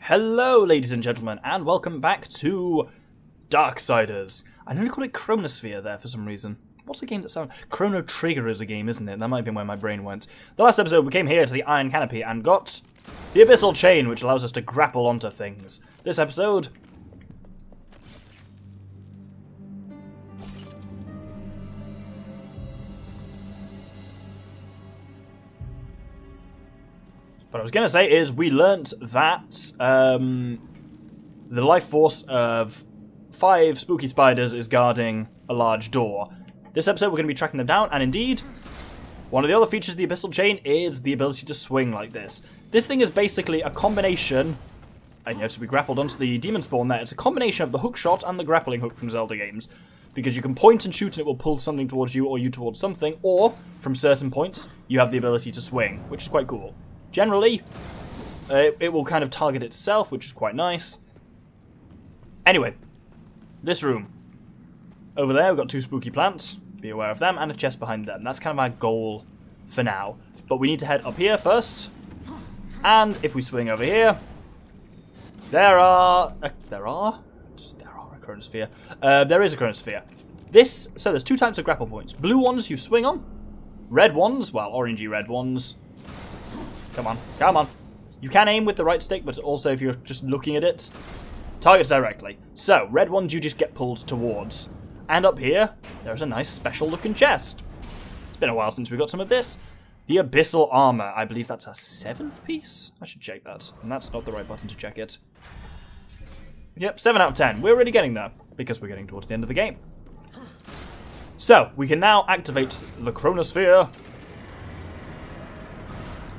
Hello, ladies and gentlemen, and welcome back to Darksiders. I nearly called it Chronosphere there for some reason. What's a game that sounds... Chrono Trigger is a game, isn't it? That might have been where my brain went. The last episode, we came here to the Iron Canopy and got the Abyssal Chain, which allows us to grapple onto things. This episode... What I was going to say is we learnt that the life force of 5 spooky spiders is guarding a large door. This episode we're going to be tracking them down, and indeed, one of the other features of the Abyssal Chain is the ability to swing like this. This thing is basically a combination, and you have to be grappled onto the demon spawn there, it's a combination of the hook shot and the grappling hook from Zelda games. Because you can point and shoot and it will pull something towards you or you towards something, or, from certain points, you have the ability to swing, which is quite cool. Generally, it will kind of target itself, which is quite nice. Anyway, this room. Over there, we've got 2 spooky plants. Be aware of them, and a chest behind them. That's kind of our goal for now. But we need to head up here first. And if we swing over here, there is a chronosphere. So there's 2 types of grapple points. Blue ones you swing on. Red ones, well, orangey red ones. Come on, come on. You can aim with the right stick, but also if you're just looking at it, targets directly. So, red ones you just get pulled towards. And up here, there's a nice special looking chest. It's been a while since we got some of this. The Abyssal Armor. I believe that's our 7th piece. I should check that. And that's not the right button to check it. Yep, 7 out of 10. We're already getting there, because we're getting towards the end of the game. So, we can now activate the Chronosphere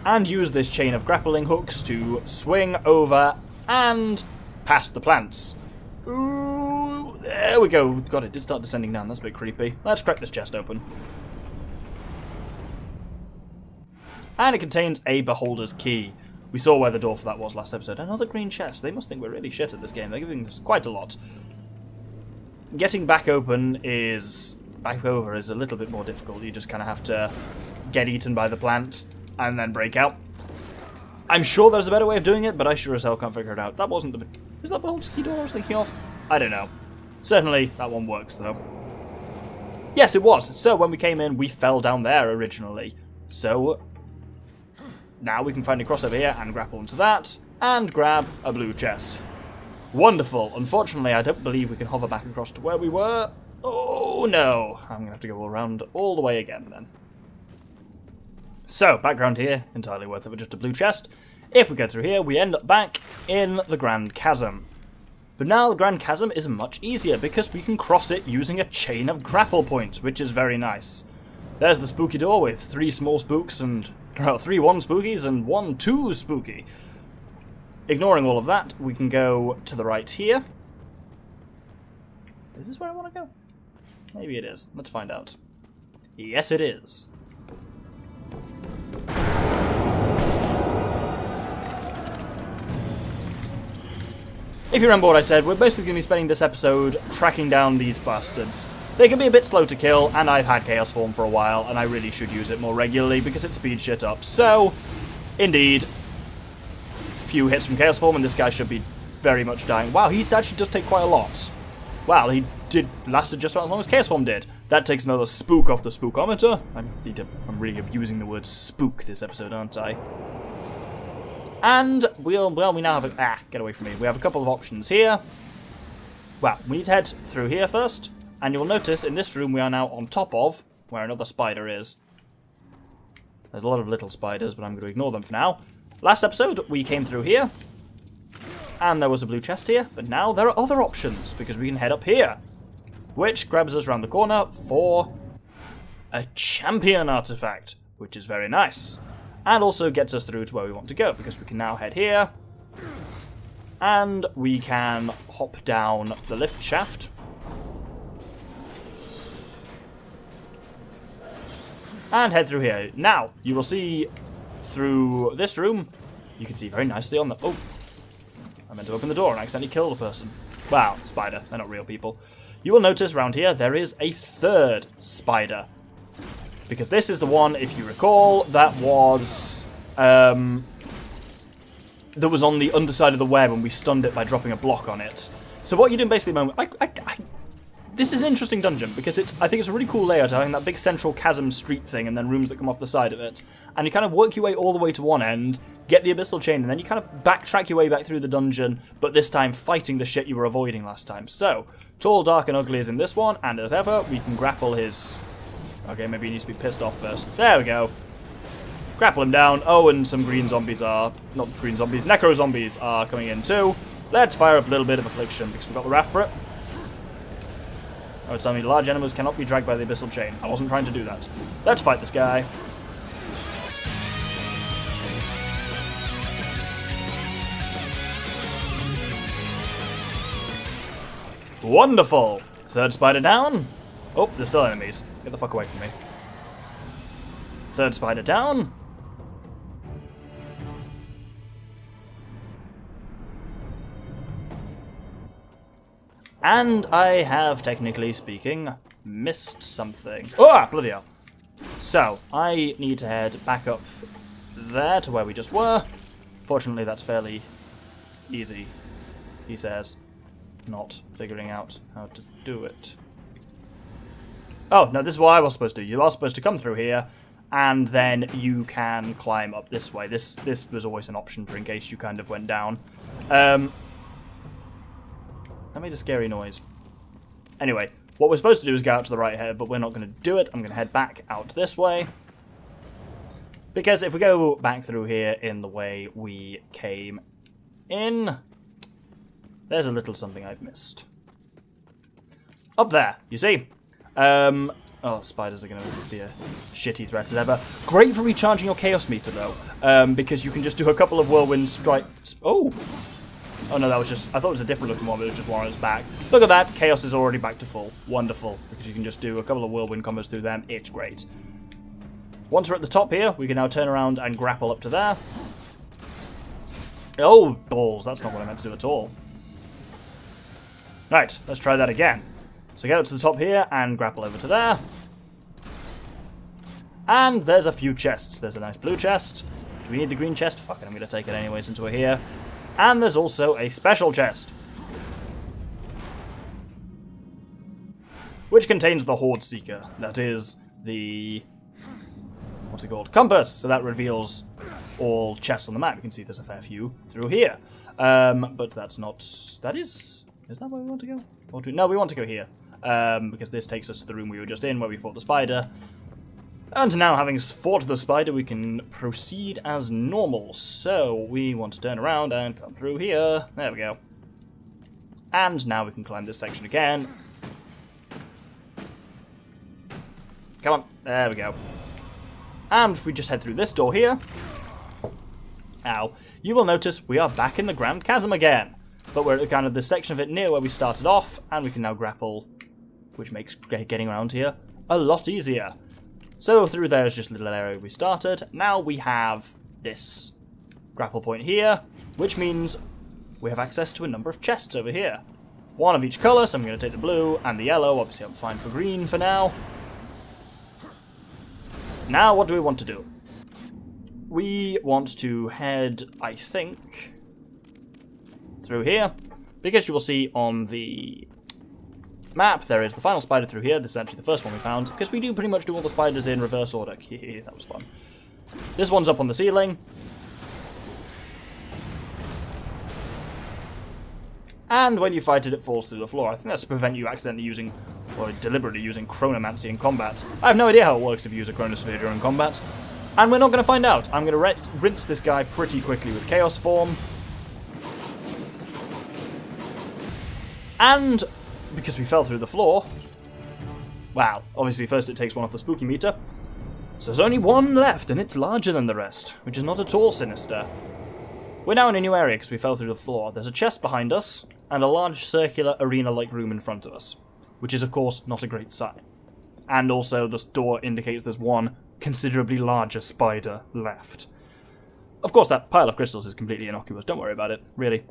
and use this chain of grappling hooks to swing over and past the plants. Ooh, there we go. God, it did start descending down. That's a bit creepy. Let's crack this chest open. And it contains a Beholder's Key. We saw where the door for that was last episode. Another green chest. They must think we're really shit at this game. They're giving us quite a lot. Getting back over is a little bit more difficult. You just kind of have to get eaten by the plant and then break out. I'm sure there's a better way of doing it, but I sure as hell can't figure it out. That wasn't the... Is that Beholder's Key door I was thinking of? I don't know. Certainly, that one works, though. Yes, it was. So, when we came in, we fell down there originally. So, now we can finally cross over here and grapple into that, and grab a blue chest. Wonderful. Unfortunately, I don't believe we can hover back across to where we were. Oh, no. I'm going to have to go around all the way again, then. So, background here, entirely worth it with just a blue chest. If we go through here, we end up back in the Grand Chasm. But now the Grand Chasm is much easier because we can cross it using a chain of grapple points, which is very nice. There's the spooky door with 3 small spooks and... 3 1 spookies and 1 2 spooky. Ignoring all of that, we can go to the right here. Is this where I want to go? Maybe it is. Let's find out. Yes, it is. If you remember what I said, we're basically going to be spending this episode tracking down these bastards. They can be a bit slow to kill, and I've had Chaos Form for a while, and I really should use it more regularly because it speeds shit up. So, indeed, few hits from Chaos Form, and this guy should be very much dying. Wow, he actually does take quite a lot. Wow, he lasted just about as long as Chaos Form did. That takes another spook off the spookometer. I'm really abusing the word spook this episode, aren't I? And we now have a... get away from me. We have a couple of options here. Well, we need to head through here first. And you'll notice in this room we are now on top of where another spider is. There's a lot of little spiders, but I'm going to ignore them for now. Last episode, we came through here. And there was a blue chest here. But now there are other options, because we can head up here. Which grabs us around the corner for a champion artifact, which is very nice. And also gets us through to where we want to go, because we can now head here. And we can hop down the lift shaft. And head through here. Now, you will see through this room, you can see very nicely on the... Oh, I meant to open the door and accidentally kill the person. Wow, spider, they're not real people. You will notice around here there is a 3rd spider. Because this is the one, if you recall, that was that was on the underside of the web, and we stunned it by dropping a block on it. So what you do basically, this is an interesting dungeon because I think it's a really cool layout, having that big central chasm street thing, and then rooms that come off the side of it. And you kind of work your way all the way to one end, get the abyssal chain, and then you kind of backtrack your way back through the dungeon, but this time fighting the shit you were avoiding last time. So, tall, dark, and ugly is in this one, and as ever, we can grapple his... Okay, maybe he needs to be pissed off first. There we go. Grapple him down. Oh, and some green zombies are... Not green zombies, necro zombies are coming in too. Let's fire up a little bit of affliction, because we've got the wrath for it. Oh, tell me large animals cannot be dragged by the abyssal chain. I wasn't trying to do that. Let's fight this guy. Wonderful! Third spider down. Oh, there's still enemies. Get the fuck away from me. Third spider down. And I have, technically speaking, missed something. Oh, bloody hell. So, I need to head back up there to where we just were. Fortunately, that's fairly easy, he says. Not figuring out how to do it. Oh, no, this is what I was supposed to do. You are supposed to come through here, and then you can climb up this way. This was always an option for in case you kind of went down. That made a scary noise. Anyway, what we're supposed to do is go out to the right here, but we're not going to do it. I'm going to head back out this way. Because if we go back through here in the way we came in, there's a little something I've missed. Up there, you see? Oh, spiders are going to be a shitty threat as ever. Great for recharging your chaos meter, though, because you can just do a couple of whirlwind strikes. Oh! Oh no, that was just... I thought it was a different looking one, but it was just one on its back. Look at that, chaos is already back to full. Wonderful, because you can just do a couple of whirlwind combos through them. It's great. Once we're at the top here, we can now turn around and grapple up to there. Oh, balls, that's not what I meant to do at all. Right, let's try that again. So get up to the top here and grapple over to there. And there's a few chests. There's a nice blue chest. Do we need the green chest? Fuck it, I'm going to take it anyway since we're here. And there's also a special chest, which contains the Horde Seeker. That is the... what's it called? Compass! So that reveals all chests on the map. You can see there's a fair few through here. But that's not... That is... Is that where we want to go? Or no, we want to go here. Because this takes us to the room we were just in, where we fought the spider. And now, having fought the spider, we can proceed as normal. So, we want to turn around and come through here. There we go. And now we can climb this section again. Come on. There we go. And if we just head through this door here... Ow. You will notice we are back in the Grand Chasm again. But we're at kind of the section of it near where we started off. And we can now grapple, which makes getting around here a lot easier. So through there is just a little area we started. Now we have this grapple point here, which means we have access to a number of chests over here. One of each colour, so I'm going to take the blue and the yellow. Obviously I'm fine for green for now. Now what do we want to do? We want to head, I think, through here, because you will see on the map there is the final spider through here. This is actually the first one we found, because we do pretty much do all the spiders in reverse order. That was fun. This one's up on the ceiling. And when you fight it, it falls through the floor. I think that's to prevent you accidentally using, or deliberately using chronomancy in combat. I have no idea how it works if you use a chronosphere during combat. And we're not going to find out. I'm going to rinse this guy pretty quickly with chaos form. And because we fell through the floor, wow, obviously first it takes one off the spooky meter. So there's only one left, and it's larger than the rest, which is not at all sinister. We're now in a new area because we fell through the floor. There's a chest behind us, and a large circular arena-like room in front of us, which is of course not a great sign. And also this door indicates there's one considerably larger spider left. Of course that pile of crystals is completely innocuous, don't worry about it, really.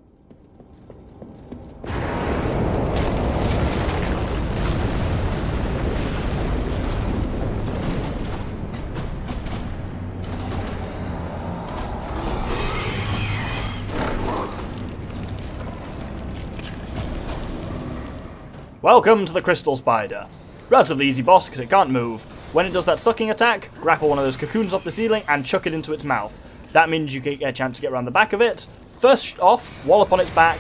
Welcome to the Crystal Spider. Relatively easy boss because it can't move. When it does that sucking attack, grapple one of those cocoons off the ceiling and chuck it into its mouth. That means you get a chance to get around the back of it. First off, wallop on its back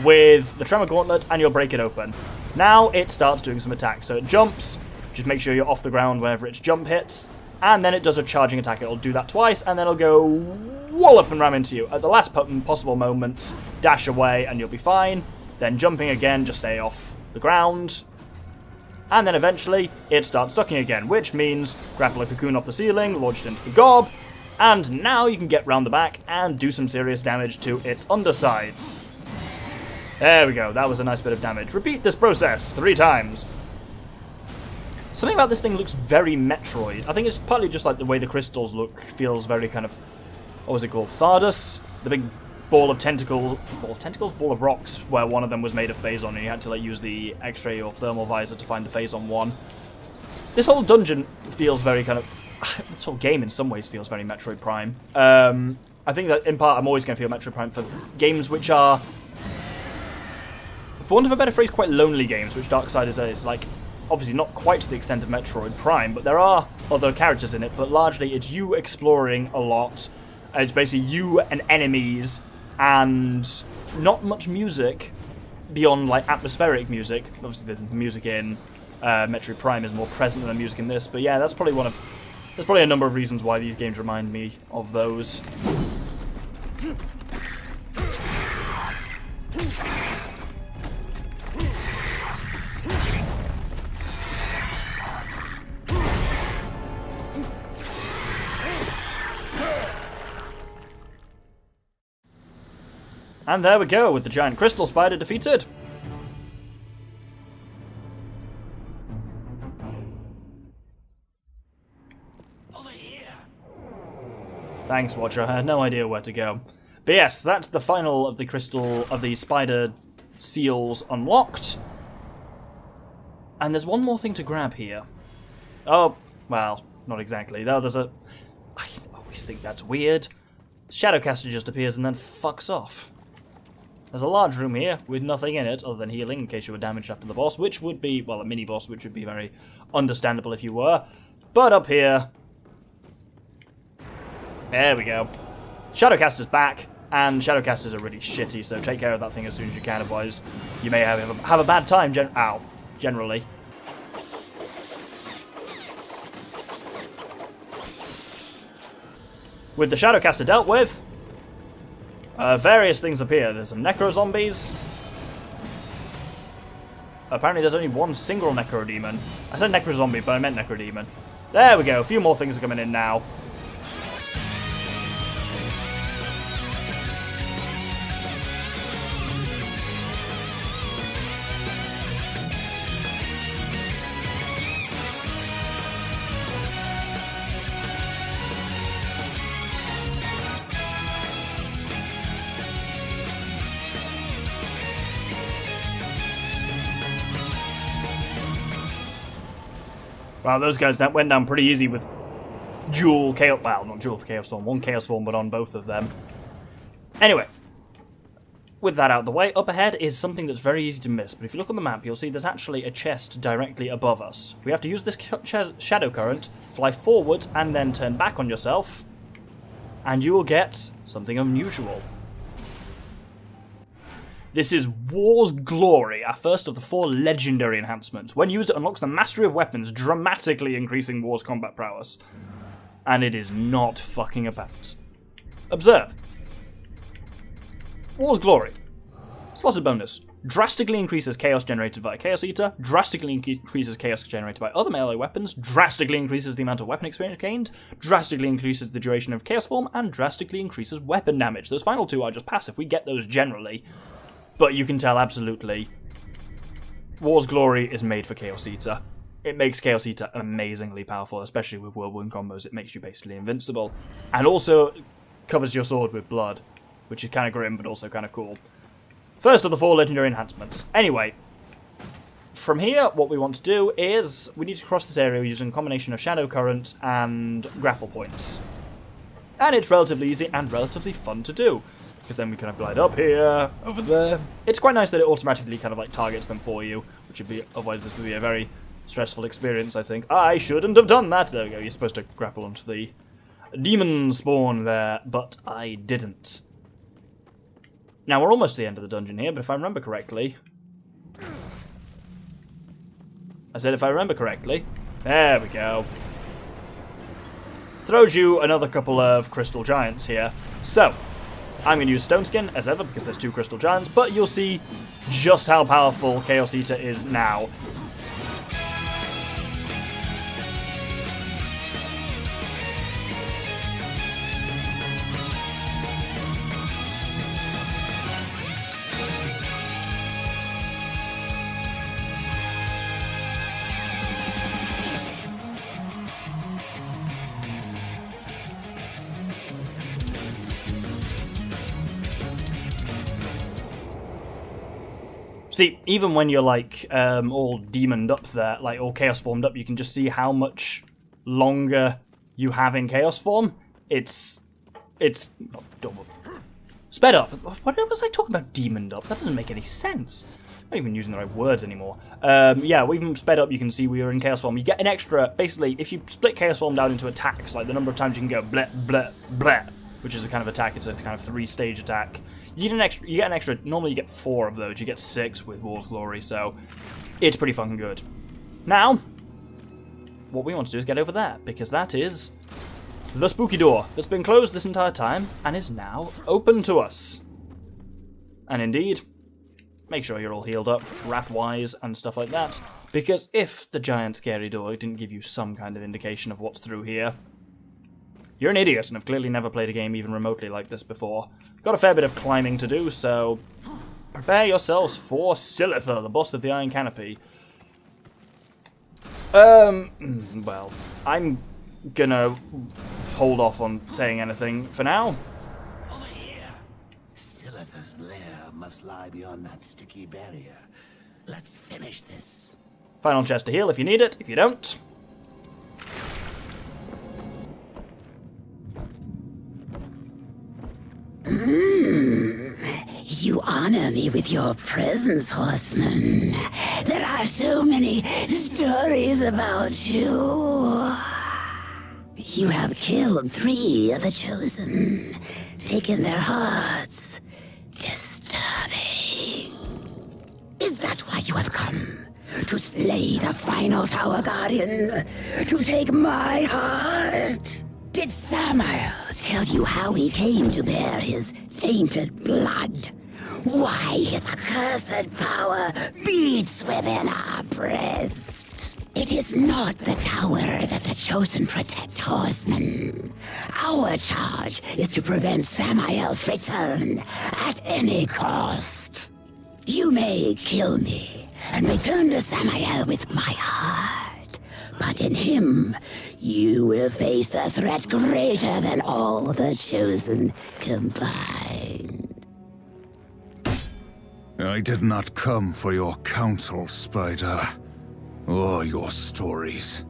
with the Tremor Gauntlet and you'll break it open. Now it starts doing some attacks. So it jumps, just make sure you're off the ground whenever its jump hits. And then it does a charging attack. It'll do that twice and then it'll go wallop and ram into you. At the last possible moment, dash away and you'll be fine. Then jumping again, just stay off the ground. And then eventually, it starts sucking again, which means grapple a cocoon off the ceiling, launch it into the gob, and now you can get round the back and do some serious damage to its undersides. There we go, that was a nice bit of damage. Repeat this process 3 times. Something about this thing looks very Metroid. I think it's partly just like the way the crystals look, feels very kind of, what was it called, Thardus? The big ball of rocks, where one of them was made of phazon, and you had to like use the X-ray or thermal visor to find the phazon one. This whole dungeon feels very kind of, this whole game in some ways feels very Metroid Prime. I think that in part I'm always going to feel Metroid Prime for games which are, for want of a better phrase, quite lonely games, which Darksiders is. Like, obviously not quite to the extent of Metroid Prime, but there are other characters in it, but largely it's you exploring a lot. It's basically you and enemies, and not much music beyond like atmospheric music. Obviously the music in Metroid Prime is more present than the music in this, but yeah, that's probably there's probably a number of reasons why these games remind me of those. And there we go, with the giant crystal spider defeated. Over here. Thanks, Watcher. I had no idea where to go. But yes, that's the final of the spider seals unlocked. And there's one more thing to grab here. Oh, well, not exactly. Though there's a... I always think that's weird. Shadowcaster just appears and then fucks off. There's a large room here with nothing in it other than healing in case you were damaged after the boss, which would be, well, a mini-boss, which would be very understandable if you were. But up here... There we go. Shadowcaster's back, and Shadowcasters are really shitty, so take care of that thing as soon as you can, otherwise you may have a bad time, generally. With the Shadowcaster dealt with, various things appear. There's some Necro Zombies. Apparently there's only one single Necro Demon. I said Necro Zombie, but I meant Necro Demon. There we go, a few more things are coming in now. Wow, those guys went down pretty easy with dual Chaos... Well, not dual for Chaos Form. One Chaos Form, but on both of them. Anyway, with that out of the way, up ahead is something that's very easy to miss. But if you look on the map, you'll see there's actually a chest directly above us. We have to use this Shadow Current, fly forward, and then turn back on yourself. And you will get something unusual. This is War's Glory, our first of the 4 legendary enhancements. When used, it unlocks the Mastery of Weapons, dramatically increasing War's combat prowess. And it is not fucking about. Observe. War's Glory. Slotted bonus. Drastically increases chaos generated by Chaos Eater, drastically increases chaos generated by other melee weapons, drastically increases the amount of weapon experience gained, drastically increases the duration of Chaos Form, and drastically increases weapon damage. Those final 2 are just passive. We get those generally. But you can tell absolutely, War's Glory is made for Chaos Eater. It makes Chaos Eater amazingly powerful, especially with whirlwind combos. It makes you basically invincible. And also covers your sword with blood, which is kind of grim, but also kind of cool. First of the 4 legendary enhancements. Anyway, from here, what we want to do is, we need to cross this area using a combination of Shadow Currents and grapple points. And it's relatively easy and relatively fun to do. because then we kind of glide up here, over there. It's quite nice that it automatically kind of like targets them for you, which would be, otherwise this would be a very stressful experience, I think. I shouldn't have done that. There we go, you're supposed to grapple onto the demon spawn there, but I didn't. Now, we're almost to the end of the dungeon here, but if I remember correctly... I said if I remember correctly. There we go. Throws you another couple of crystal giants here. So, I'm going to use Stone Skin, as ever, because there's 2 crystal giants, but you'll see just how powerful Chaos Eater is now. See, even when you're like all demoned up there, like all chaos formed up, you can just see how much longer you have in chaos form. It's sped up. What was I talking about? Demoned up? That doesn't make any sense. I'm not even using the right words anymore. Yeah, even sped up, you can see we are in chaos form. You get an extra. Basically, if you split chaos form down into attacks, like the number of times you can go bleh bleh bleh, which is a kind of attack. It's a kind of 3-stage attack. You get an extra. Normally you get 4 of those. You get 6 with War's Glory, so it's pretty fucking good. Now, what we want to do is get over there, because that is the spooky door that's been closed this entire time and is now open to us. And indeed, make sure you're all healed up, wrath-wise and stuff like that, because if the giant scary door didn't give you some kind of indication of what's through here, you're an idiot and have clearly never played a game even remotely like this before. Got a fair bit of climbing to do, so prepare yourselves for Silitha, the boss of the Iron Canopy. Well, I'm gonna hold off on saying anything for now. Over here. Silitha's lair must lie beyond that sticky barrier. Let's finish this. Final chest to heal if you need it. If you don't... You honor me with your presence, horseman. There are so many stories about you. You have killed 3 of the Chosen, taken their hearts. Disturbing. Is that why you have come? To slay the final Tower Guardian? To take my heart? Did Samael tell you how he came to bear his tainted blood? Why his accursed power beats within our breast? It is not the tower that the Chosen protect, horsemen. Our charge is to prevent Samael's return at any cost. You may kill me and return to Samael with my heart, but in him, you will face a threat greater than all the Chosen combined. I did not come for your counsel, Spider, or your stories.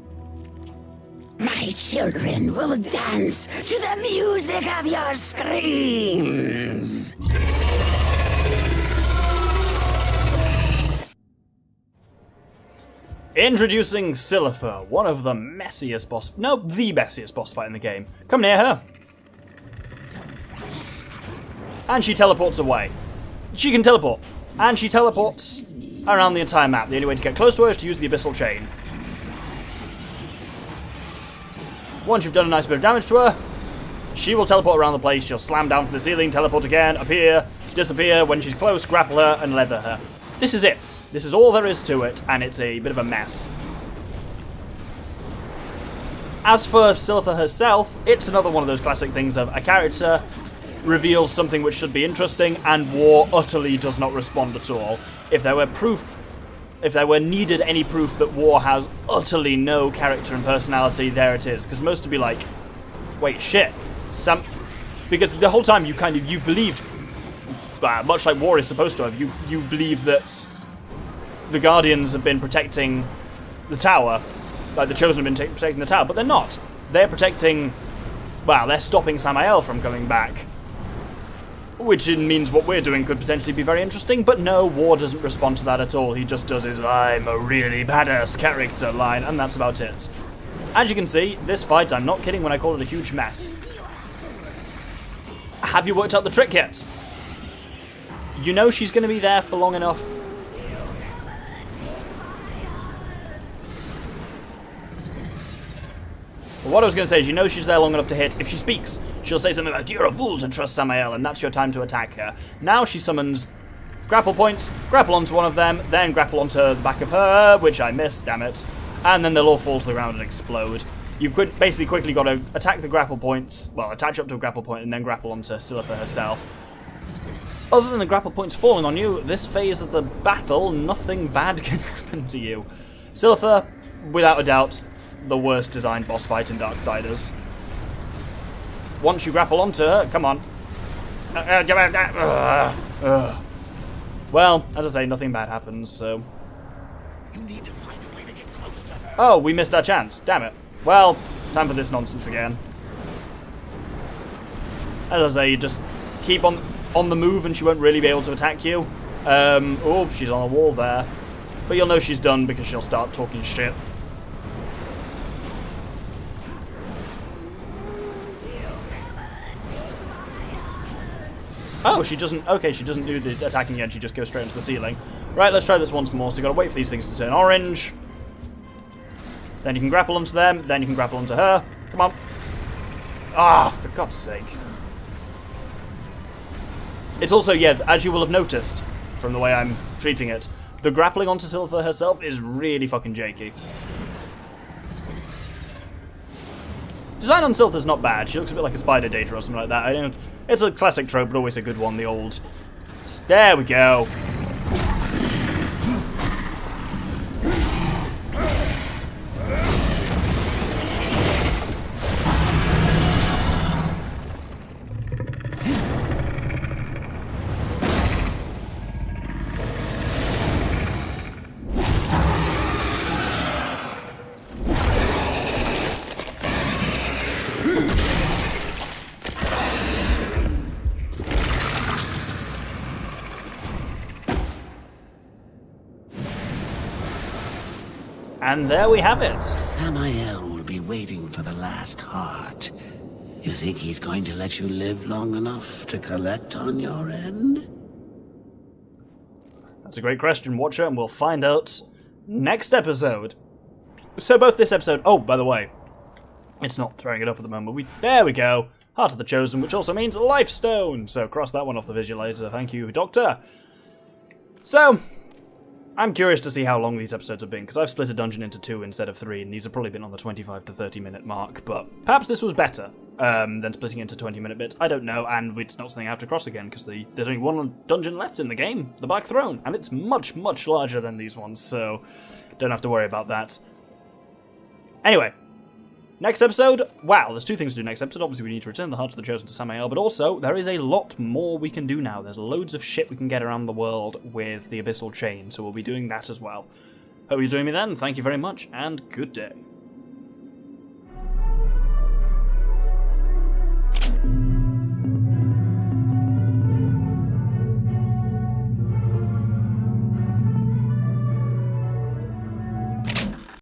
My children will dance to the music of your screams. Introducing Silitha, one of the messiest boss... No, the messiest boss fight in the game. Come near her. And she teleports away. She can teleport. And she teleports around the entire map. The only way to get close to her is to use the Abyssal Chain. Once you've done a nice bit of damage to her, she will teleport around the place. She'll slam down from the ceiling, teleport again, appear, disappear. When she's close, grapple her and leather her. This is it. This is all there is to it, and it's a bit of a mess. As for Silitha herself, it's another one of those classic things of a character reveals something which should be interesting, and War utterly does not respond at all. If there were needed any proof that War has utterly no character and personality, there it is. Because most would be like, wait, shit. Because the whole time you've believed, much like War is supposed to have, you believe that the Guardians have been protecting the tower, like the Chosen have been protecting the tower, but they're not. They're protecting, well, they're stopping Samael from coming back. which means what we're doing could potentially be very interesting, but no, War doesn't respond to that at all. He just does his "I'm a really badass character" line, and that's about it. As you can see, this fight, I'm not kidding when I call it a huge mess. Have you worked out the trick yet? You know she's going to be there for long enough. But what I was going to say is, you know she's there long enough to hit. If she speaks, she'll say something like, "You're a fool to trust Samael," and that's your time to attack her. Now she summons grapple points, grapple onto one of them, then grapple onto the back of her, which I missed, damn it. And then they'll all fall to the ground and explode. You've basically quickly got to attack the grapple points, well, attach up to a grapple point and then grapple onto Silitha herself. Other than the grapple points falling on you, this phase of the battle, nothing bad can happen to you. Silitha, without a doubt, the worst designed boss fight in Darksiders. Once you grapple onto her, come on. Well, as I say, nothing bad happens, so... You need to find a way to get close to her. Oh, we missed our chance. Damn it. Well, time for this nonsense again. As I say, you just keep on the move and she won't really be able to attack you. Oh, she's on a wall there. But you'll know she's done because she'll start talking shit. Oh, she doesn't... Okay, she doesn't do the attacking yet. She just goes straight into the ceiling. Right, let's try this once more. So you've got to wait for these things to turn orange. Then you can grapple onto them. Then you can grapple onto her. Come on. Ah, for God's sake. It's also, yeah, as you will have noticed from the way I'm treating it, the grappling onto Silitha herself is really fucking janky. Design on Silitha's not bad. She looks a bit like a spider data or something like that. It's a classic trope, but always a good one, the old... There we go. And there we have it. Samael will be waiting for the last heart. You think he's going to let you live long enough to collect on your end? That's a great question, Watcher, and we'll find out next episode. So both this episode... Oh, by the way, it's not throwing it up at the moment. There we go. Heart of the Chosen, which also means Life Stone. So cross that one off the visualizer. Thank you, Doctor. So... I'm curious to see how long these episodes have been, because I've split a dungeon into 2 instead of 3, and these have probably been on the 25 to 30 minute mark, but perhaps this was better than splitting into 20-minute bits. I don't know, and it's not something I have to cross again, because there's only one dungeon left in the game, the Black Throne, and it's much, much larger than these ones, so don't have to worry about that. Anyway, next episode, wow, there's 2 things to do next episode. Obviously, we need to return the Heart of the Chosen to Samael, but also, there is a lot more we can do now. There's loads of shit we can get around the world with the Abyssal Chain, so we'll be doing that as well. Hope you're joining me then. Thank you very much, and good day.